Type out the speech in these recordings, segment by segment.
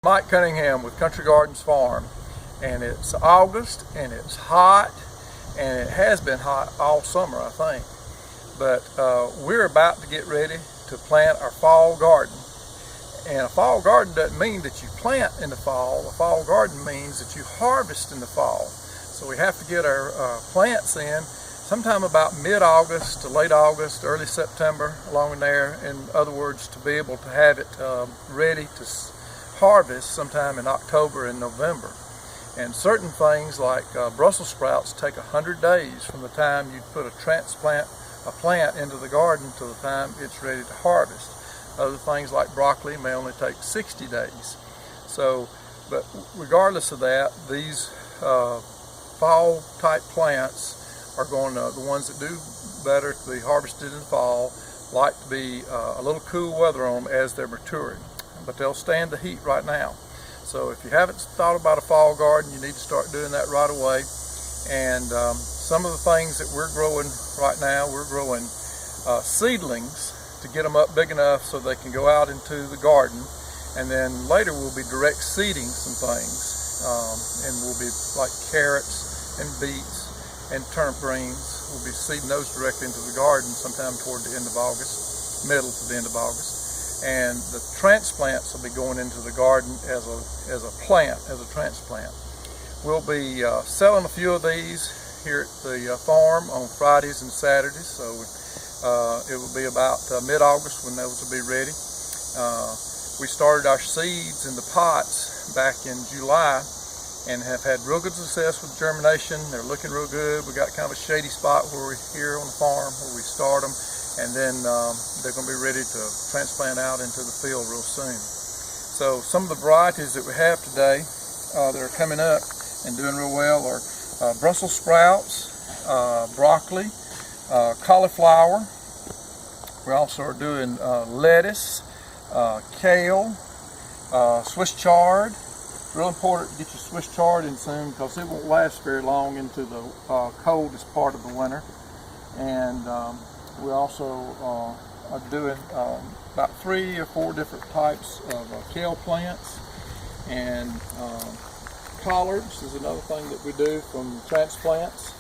Mike Cunningham with Country Gardens Farm, and it's August and it's hot, and it has been hot all summer, I think. But we're about to get ready to plant our fall garden. And a fall garden doesn't mean that you plant in the fall. A fall garden means that you harvest in the fall. So we have to get our plants in sometime about mid-August to late August, early September, along in there. In other words, to be able to have it ready to harvest sometime in October and November. And certain things like Brussels sprouts take 100 days from the time you put a plant into the garden to the time it's ready to harvest. Other things like broccoli may only take 60 days. So, but regardless of that, these fall type plants are going to, the ones that do better to be harvested in the fall, like to be a little cool weather on them as they're maturing. But they'll stand the heat right now. So if you haven't thought about a fall garden, you need to start doing that right away. And some of the things that we're growing right now, we're growing seedlings to get them up big enough so they can go out into the garden. And then later we'll be direct seeding some things. And we'll be like carrots and beets and turnip greens. We'll be seeding those directly into the garden sometime toward the end of August, middle to the end of August. And the transplants will be going into the garden as a transplant. We'll be selling a few of these here at the farm on Fridays and Saturdays, so it will be about mid-August when those will be ready. We started our seeds in the pots back in July and have had real good success with germination. They're looking real good. We got kind of a shady spot where we're here on the farm where we start them. And then they're going to be ready to transplant out into the field real soon. So some of the varieties that we have today that are coming up and doing real well are Brussels sprouts, broccoli, cauliflower. We also are doing lettuce, kale, Swiss chard. Real important to get your Swiss chard in soon because it won't last very long into the coldest part of the winter. And we also are doing about 3 or 4 different types of kale plants, and collards is another thing that we do from transplants.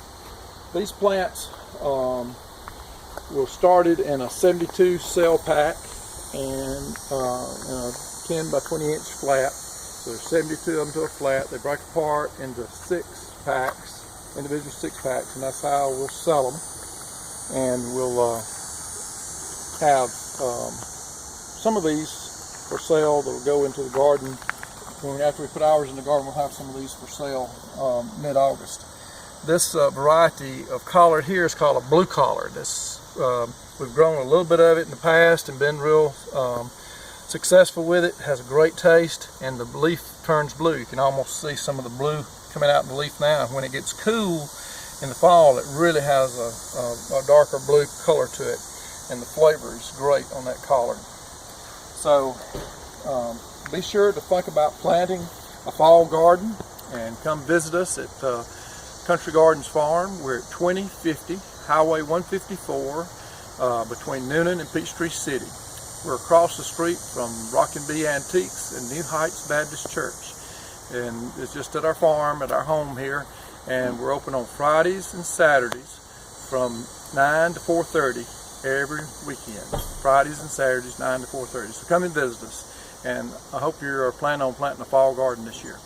These plants were started in a 72 cell pack and in a 10 by 20 inch flat. So there's 72 of them to a flat. They break apart into 6 packs, individual 6 packs, and that's how we'll sell them. And we'll have some of these for sale that will go into the garden. After we put ours in the garden, we'll have some of these for sale mid-August. This variety of collard here is called a blue collard. We've grown a little bit of it in the past and been real successful with it. It has a great taste, and the leaf turns blue. You can almost see some of the blue coming out in the leaf now. When it gets cool in the fall, it really has a darker blue color to it, and the flavor is great on that collard. So be sure to think about planting a fall garden and come visit us at Country Gardens Farm. We're at 2050 Highway 154 between Noonan and Peachtree City. We're across the street from Rockin' Bee Antiques and New Heights Baptist Church, and it's just at our farm, at our home here. And we're open on Fridays and Saturdays from 9 to 4:30 every weekend. Fridays and Saturdays, 9 to 4:30. So come and visit us. And I hope you're planning on planting a fall garden this year.